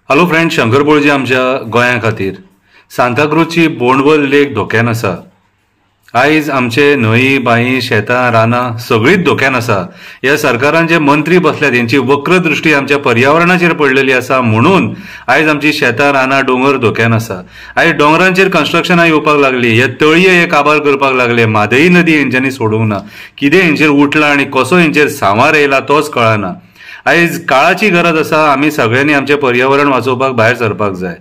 Hello friend, Shankar बोळजी आमच्या गोंया खातीर सांताक्रूजची बोंडवल लेक धोक्यान आसा। आयज आमचे न्हंय बांय शेतां रानां सगळीच धोक्यान आसा। ह्या सरकारान जे मंत्री बसल्यात हेंची वक्र दृष्टी आमच्या पर्यावरणाचेर पडलेली आसा, म्हणून आयज आमची शेतां रानां दोंगर धोक्यान आसा। आयज डोंगरांचेर कन्स्ट्रक्शनां येवपाक लागली, हे तळये हे काबार करपाक लागले। म्हादई नदी हेंच्यांनी सोडूंक ना। कितें हेंचेर उठला आनी कसो हेंचेर सांवार येयला तोच कळना। आयज काळाची गरज आसा, आमी सगळ्यांनी आमचें पर्यावरण वाचोवपाक भायर सरपाक जाय।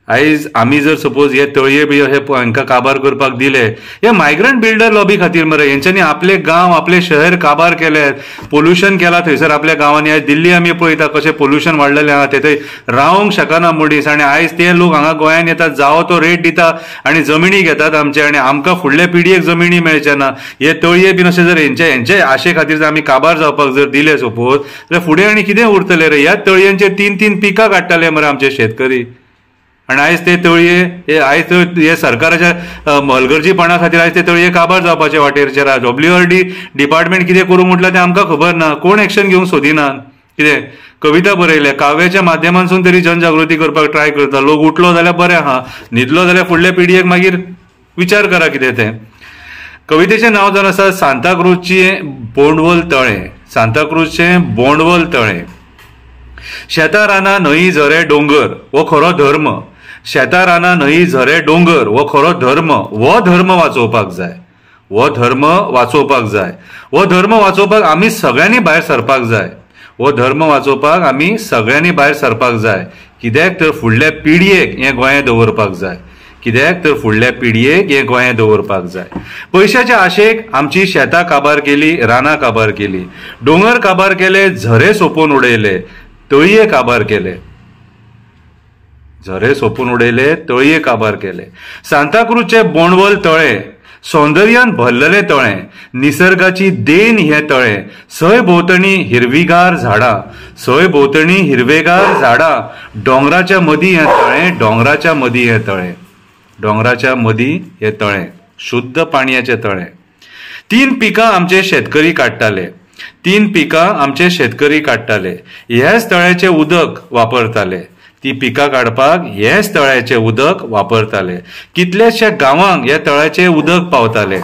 आयज आमी जर सपोज हे तळये बी हे हांकां काबार करपाक दिले, हे मायग्रंट बिल्डर लॉबी खातीर मरे। हेंच्यांनी आपले गांव आपले शहर काबार केले, पोल्युशन केला थंयसर आपल्या गांवांनी। आयज दिल्ली आमी पळयता कशें पोल्युशन वाडलेलें आहा, ते थंय रावंक शकना मनीस। आनी आयज ते लोक हांगा गोंयांत येतात, जावो तो रेट दिता आनी जमिनी घेतात आमचे, आनी आमकां फुडल्या पिडयेक जमिनी मेळचे ना। हे तळये बीन अशें जर हेंचे आशे खातीर जर आमी काबार जावपाक जर दिले सपोज, जाल्यार फुडें आनी कितें उरतलें रे? ह्या तळयांचेर तीन पिकां काडटाले मरे आमचे शेतकरी। आनी आयज ते तळये आयज हे सरकाराच्या हलगर्जीपणा खातीर आयज ते तळये काबार जावपाचे वाटेर आहा। WRD डिपार्टमेंट कितें करूं म्हटल्यार तें आमकां खबर ना, कोण एक्शन घेवंक सोदिना। कितें कविता बरयल्या, काव्याच्या माध्यमांतसून तरी जनजागृती करपाक ट्राय करता। लोक उठलो जाल्यार बरें आहा, न्हिदलो जाल्यार फुडल्या पिडयेक मागीर विचार करा कितें तें। कवितेचें नांव जावन आसा सांताक्रूजचें बोंडवल तळें। सांताक्रूजचें बोंडवल तळें। शेतां रानां न्हंय झरे दोंगर हो खरो धर्म। शेतां रानां न्हंय झरे दोंगर हो खरो धर्म। हो धर्म वाचोवपाक जाय, हो धर्म वाचोवपाक जाय। हो धर्म वाचोवपाक आमी सगळ्यांनी भायर सरपाक जाय। हो धर्म वाचोवपाक आमी सगळ्यांनी भायर सरपाक जाय। कित्याक तर फुडल्या पिडयेक हें गोंय दवरपाक जाय। कित्याक तर फुडल्या पिडयेक हें गोंय दवरपाक जाय। पयशाच्या आशेक आमची शेतां काबार केली, रानां काबार केली, दोंगर काबार केले, झरे सोंपोवन उडयले, तळये काबार केले, झरे सोंपून उडयले, तळये काबार केले। सांताक्रूजचें बोंडवल तळें सौंदर्यान भरलेलें तळें, निसर्गाची देण हें तळें। सय भोंवतणी हिरवीगार झाडां, सय भोंवतणी हिरवेगार झाडां। दोंगराच्या मदीं हें तळें, दोंगराच्या मदीं हें तळें, दोंगराच्या मदीं हें तळें, शुद्ध पाणयाचें तळें। 3 पिकां आमचे शेतकरी काडटाले, 3 पिकां आमचे शेतकरी काडटाले। ह्याच तळ्याचें उदक वापरताले, ती पिकां काडपाक हेच तळ्याचें उदक वापरताले। कितलेशे गांवांक ह्या तळ्याचें उदक पावताले,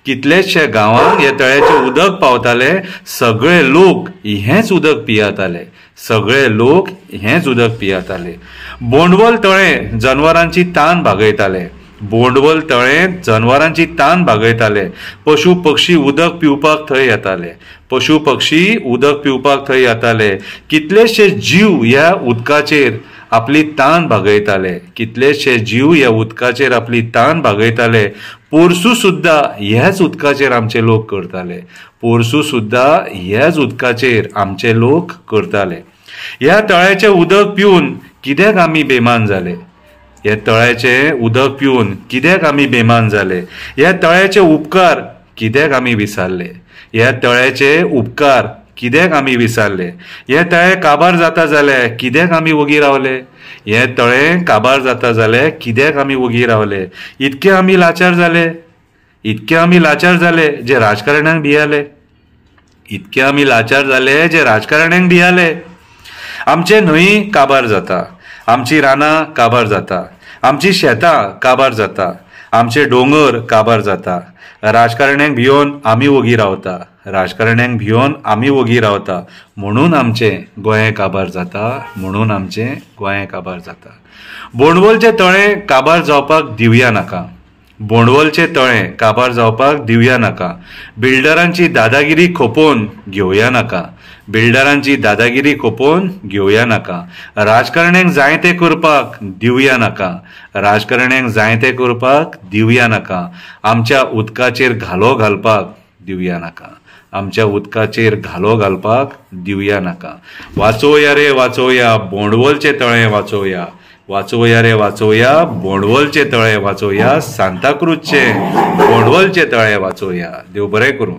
कितलेशे गांवांक ह्या तळ्याचें उदक पावताले। सगळे लोक हेंच उदक पियेताले, सगळे लोक हेंच उदक पियेताले। बोंडवल तळें जनवरांची तान भागयताले, बोंडवल तळें जनवरांची तान भागयताले। पशु पक्षी उदक पिवपाक थंय येताले, पशु पक्षी उदक पिवपाक थंय येताले। कितलेशे जीव ह्या उदकाचेर आपली तान भागयताले, कितलेशे जीव ह्या उदकाचेर आपली तान भागयताले। पोरसूं सुद्दां ह्याच उदकाचेर आमचे लोक करताले, पोरसूं सुद्दां ह्याच उदकाचेर आमचे लोक करताले। ह्या तळ्याचें उदक पिवन कित्याक आमी बेमान जाले? ह्या तळ्याचें उदक पिवन कित्याक आमी बेमान जाले? ह्या तळ्याचे उपकार कित्याक आमी विसारले? ह्या तळ्याचे उपकार कित्याक आमी विसारले? हें तळें काबार जाता जाल्यार कित्याक आमी वगी रावले? हें तळें काबार जाता जाल्यार कित्याक आमी वगी रावले? इतके आमी लाचार जाले, इतके आमी लाचार जाले जे राजकारण्यांक भियाले, इतके आमी लाचार जाले जे राजकारण्यांक भियाले। आमचे न्हंय काबार जाता, आमची रानां काबार जाता, आमची शेतां काबार जाता, आमचे दोंगर काबार जाता। राजकारण्यांक भियोन आमी वगी रावता, राजकारण्यांक भियोन आमी वगी रावता, म्हणून आमचें गोंय काबार जाता, म्हणून आमचें गोंय काबार जाता। बोंडवलचें तळें काबार जावपाक दिवया नाका, बोंडवलचें तळें काबार जावपाक दिवया नाका। बिल्डरांची दादागिरी खपोवन घेवया नाका, बिल्डरांची दादागिरी खपोवन घेवया नाका। राजकारण्यांक जाय तें करपाक दिवया नाका, राजकारण्यांक जाय तें करपाक दिवया नाका। आमच्या उदकाचेर घालो घालपाक दिवया नाका, आमच्या उदकाचेर घालो घालपाक दिवया नाका। वाचोवया रे वाचोवया, बोंडवलचें तळें वाचोवया, वाचोवया रे वाचोवया, बोंडवलचें तळें वाचोवया, सांताक्रूजचें बोंडवलचें तळें वाचोवया। देव बरें करूं।